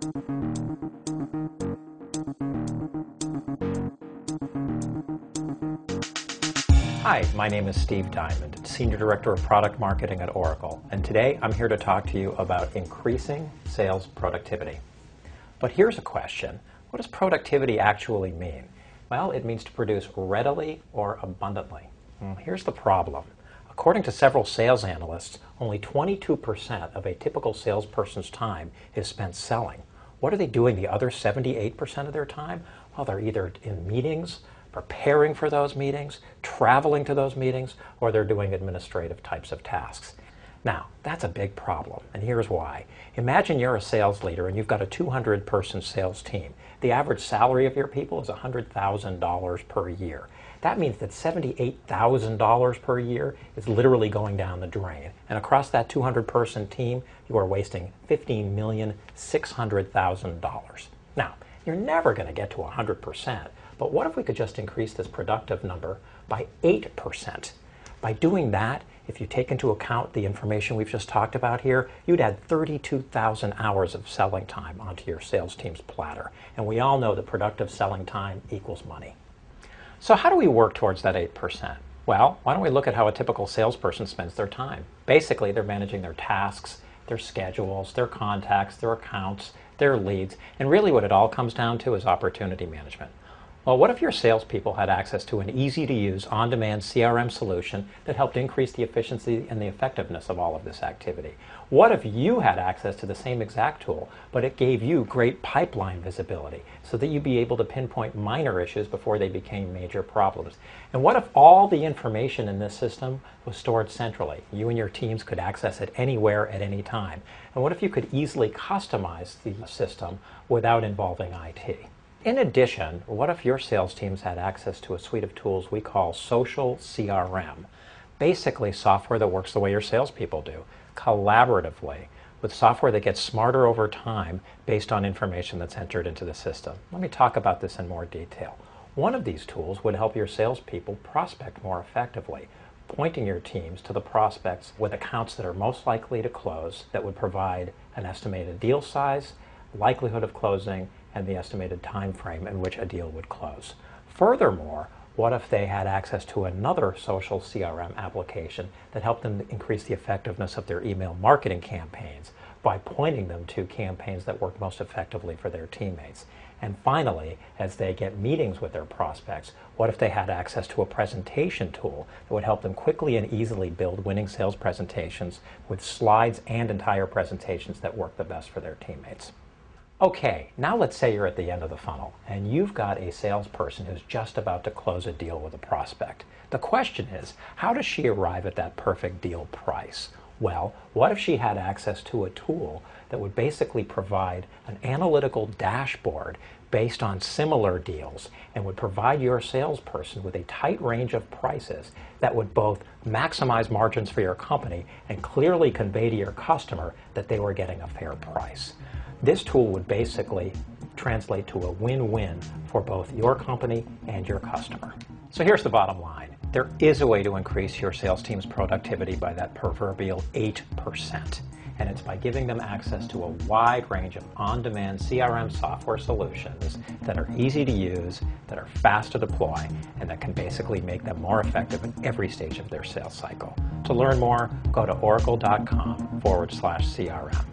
Hi, my name is Steve Diamond, Senior Director of Product Marketing at Oracle, and today I'm here to talk to you about increasing sales productivity. But here's a question. What does productivity actually mean? Well, it means to produce readily or abundantly. Here's the problem. According to several sales analysts, only 22% of a typical salesperson's time is spent selling. What are they doing the other 78% of their time? Well, they're either in meetings, preparing for those meetings, traveling to those meetings, or they're doing administrative types of tasks. Now, that's a big problem, and here's why. Imagine you're a sales leader and you've got a 200-person sales team. The average salary of your people is $100,000 per year. That means that $78,000 per year is literally going down the drain. And across that 200-person team, you are wasting $15,600,000. Now, you're never going to get to 100%, but what if we could just increase this productive number by 8%? By doing that, if you take into account the information we've just talked about here, you'd add 32,000 hours of selling time onto your sales team's platter. And we all know that productive selling time equals money. So how do we work towards that 8%? Well, why don't we look at how a typical salesperson spends their time? Basically, they're managing their tasks, their schedules, their contacts, their accounts, their leads, and really what it all comes down to is opportunity management. Well, what if your salespeople had access to an easy-to-use, on-demand CRM solution that helped increase the efficiency and the effectiveness of all of this activity? What if you had access to the same exact tool, but it gave you great pipeline visibility so that you'd be able to pinpoint minor issues before they became major problems? And what if all the information in this system was stored centrally? You and your teams could access it anywhere at any time. And what if you could easily customize the system without involving IT? In addition, what if your sales teams had access to a suite of tools we call social CRM? Basically, software that works the way your salespeople do, collaboratively, with software that gets smarter over time based on information that's entered into the system. Let me talk about this in more detail. One of these tools would help your salespeople prospect more effectively, pointing your teams to the prospects with accounts that are most likely to close, that would provide an estimated deal size, likelihood of closing, and the estimated time frame in which a deal would close. Furthermore, what if they had access to another social CRM application that helped them increase the effectiveness of their email marketing campaigns by pointing them to campaigns that work most effectively for their teammates? And finally, as they get meetings with their prospects, what if they had access to a presentation tool that would help them quickly and easily build winning sales presentations with slides and entire presentations that work the best for their teammates? Okay, now let's say you're at the end of the funnel and you've got a salesperson who's just about to close a deal with a prospect. The question is, how does she arrive at that perfect deal price? Well, what if she had access to a tool that would basically provide an analytical dashboard based on similar deals and would provide your salesperson with a tight range of prices that would both maximize margins for your company and clearly convey to your customer that they were getting a fair price? This tool would basically translate to a win-win for both your company and your customer. So here's the bottom line. There is a way to increase your sales team's productivity by that proverbial 8%. And it's by giving them access to a wide range of on-demand CRM software solutions that are easy to use, that are fast to deploy, and that can basically make them more effective at every stage of their sales cycle. To learn more, go to oracle.com/CRM.